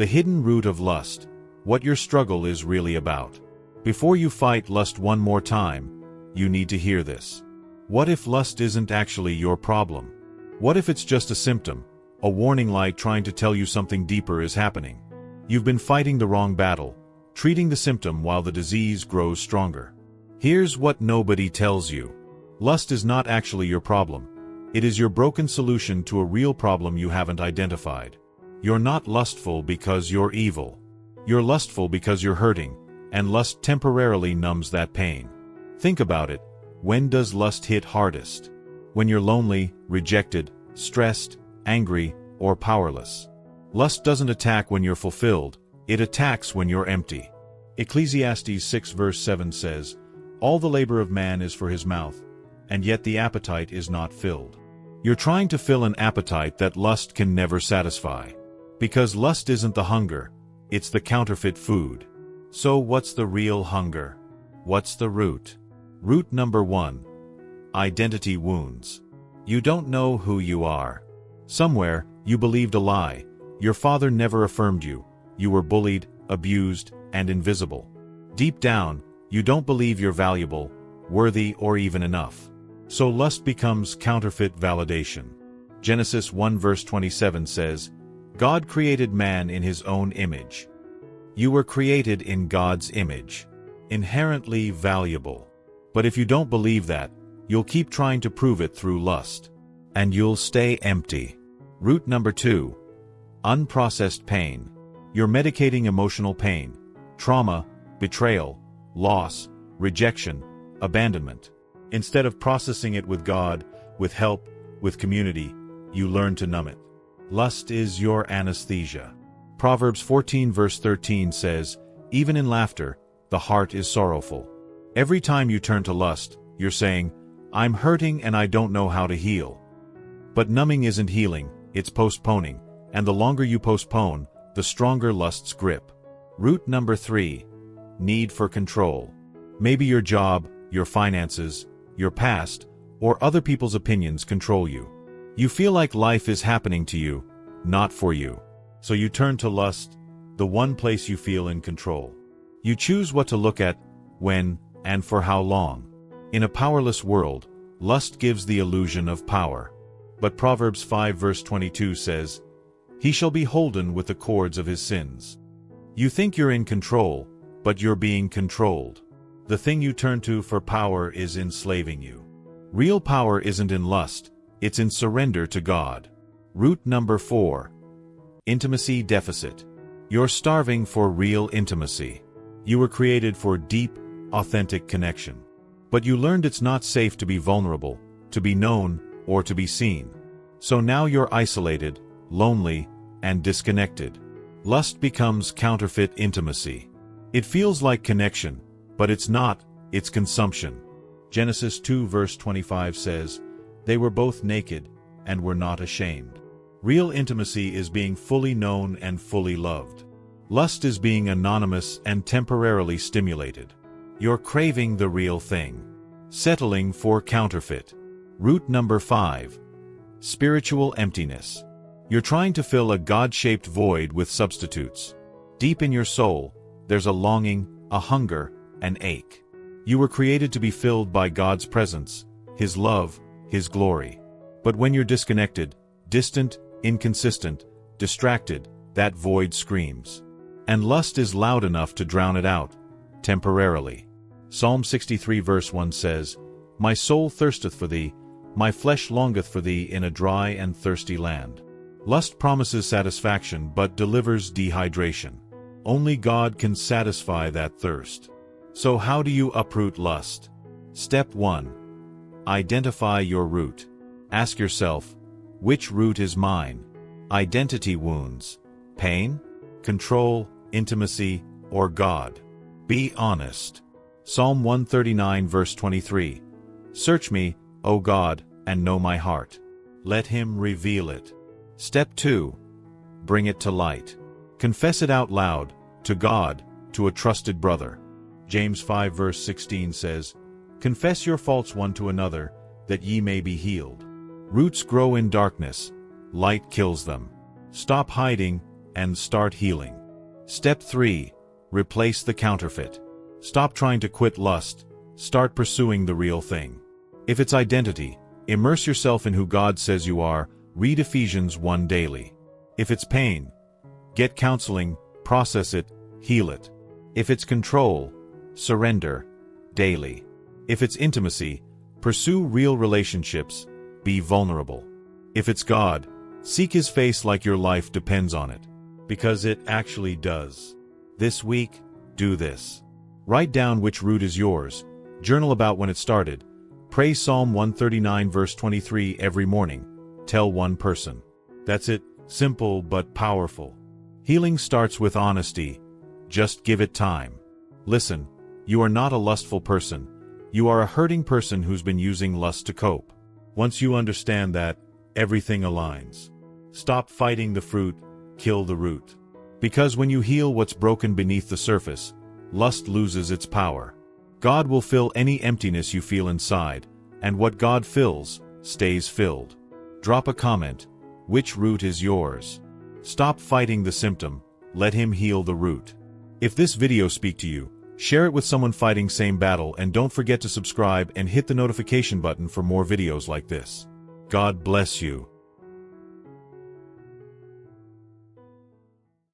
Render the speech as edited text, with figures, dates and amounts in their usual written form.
The hidden root of lust, what your struggle is really about. Before you fight lust one more time, you need to hear this. What if lust isn't actually your problem? What if it's just a symptom, a warning light trying to tell you something deeper is happening? You've been fighting the wrong battle, treating the symptom while the disease grows stronger. Here's what nobody tells you. Lust is not actually your problem. It is your broken solution to a real problem you haven't identified. You're not lustful because you're evil. You're lustful because you're hurting, and lust temporarily numbs that pain. Think about it. When does lust hit hardest? When you're lonely, rejected, stressed, angry, or powerless. Lust doesn't attack when you're fulfilled, it attacks when you're empty. Ecclesiastes 6 verse 7 says, "All the labor of man is for his mouth, and yet the appetite is not filled." You're trying to fill an appetite that lust can never satisfy. Because lust isn't the hunger, it's the counterfeit food. So what's the real hunger? What's the root? Root number 1. Identity wounds. You don't know who you are. Somewhere, you believed a lie. Your father never affirmed you. You were bullied, abused, and invisible. Deep down, you don't believe you're valuable, worthy, or even enough. So lust becomes counterfeit validation. Genesis 1 verse 27 says, God created man in his own image. You were created in God's image. Inherently valuable. But if you don't believe that, you'll keep trying to prove it through lust. And you'll stay empty. Root number 2. Unprocessed pain. You're medicating emotional pain, trauma, betrayal, loss, rejection, abandonment. Instead of processing it with God, with help, with community, you learn to numb it. Lust is your anesthesia. Proverbs 14 verse 13 says, even in laughter, the heart is sorrowful. Every time you turn to lust, you're saying, I'm hurting and I don't know how to heal. But numbing isn't healing, it's postponing, and the longer you postpone, the stronger lust's grip. Root number 3. Need for control. Maybe your job, your finances, your past, or other people's opinions control you. You feel like life is happening to you, not for you. So you turn to lust, the one place you feel in control. You choose what to look at, when, and for how long. In a powerless world, lust gives the illusion of power. But Proverbs 5 verse 22 says, he shall be holden with the cords of his sins. You think you're in control, but you're being controlled. The thing you turn to for power is enslaving you. Real power isn't in lust, it's in surrender to God. Root number 4. Intimacy deficit. You're starving for real intimacy. You were created for deep, authentic connection. But you learned it's not safe to be vulnerable, to be known, or to be seen. So now you're isolated, lonely, and disconnected. Lust becomes counterfeit intimacy. It feels like connection, but it's not, it's consumption. Genesis 2 verse 25 says, they were both naked, and were not ashamed. Real intimacy is being fully known and fully loved. Lust is being anonymous and temporarily stimulated. You're craving the real thing. Settling for counterfeit. Root number 5. Spiritual emptiness. You're trying to fill a God-shaped void with substitutes. Deep in your soul, there's a longing, a hunger, an ache. You were created to be filled by God's presence, His love, His glory. But when you're disconnected, distant, inconsistent, distracted, that void screams. And lust is loud enough to drown it out, temporarily. Psalm 63 verse 1 says, my soul thirsteth for thee, my flesh longeth for thee in a dry and thirsty land. Lust promises satisfaction but delivers dehydration. Only God can satisfy that thirst. So how do you uproot lust? Step 1. Identify your root. Ask yourself, which root is mine? Identity wounds, pain, control, intimacy, or God? Be honest. Psalm 139 verse 23. Search me, O God, and know my heart. Let Him reveal it. Step 2. Bring it to light. Confess it out loud, to God, to a trusted brother. James 5 verse 16 says, confess your faults one to another, that ye may be healed. Roots grow in darkness, light kills them. Stop hiding, and start healing. Step 3. Replace the counterfeit. Stop trying to quit lust, start pursuing the real thing. If it's identity, immerse yourself in who God says you are, read Ephesians 1 daily. If it's pain, get counseling, process it, heal it. If it's control, surrender daily. If it's intimacy, pursue real relationships, be vulnerable. If it's God, seek His face like your life depends on it. Because it actually does. This week, do this. Write down which root is yours, journal about when it started, pray Psalm 139 verse 23 every morning, tell one person. That's it, simple but powerful. Healing starts with honesty, just give it time. Listen, you are not a lustful person, you are a hurting person who's been using lust to cope. Once you understand that, everything aligns. Stop fighting the fruit, kill the root. Because when you heal what's broken beneath the surface, lust loses its power. God will fill any emptiness you feel inside, and what God fills, stays filled. Drop a comment. Which root is yours? Stop fighting the symptom, let Him heal the root. If this video speaks to you, share it with someone fighting same battle, and don't forget to subscribe and hit the notification button for more videos like this. God bless you.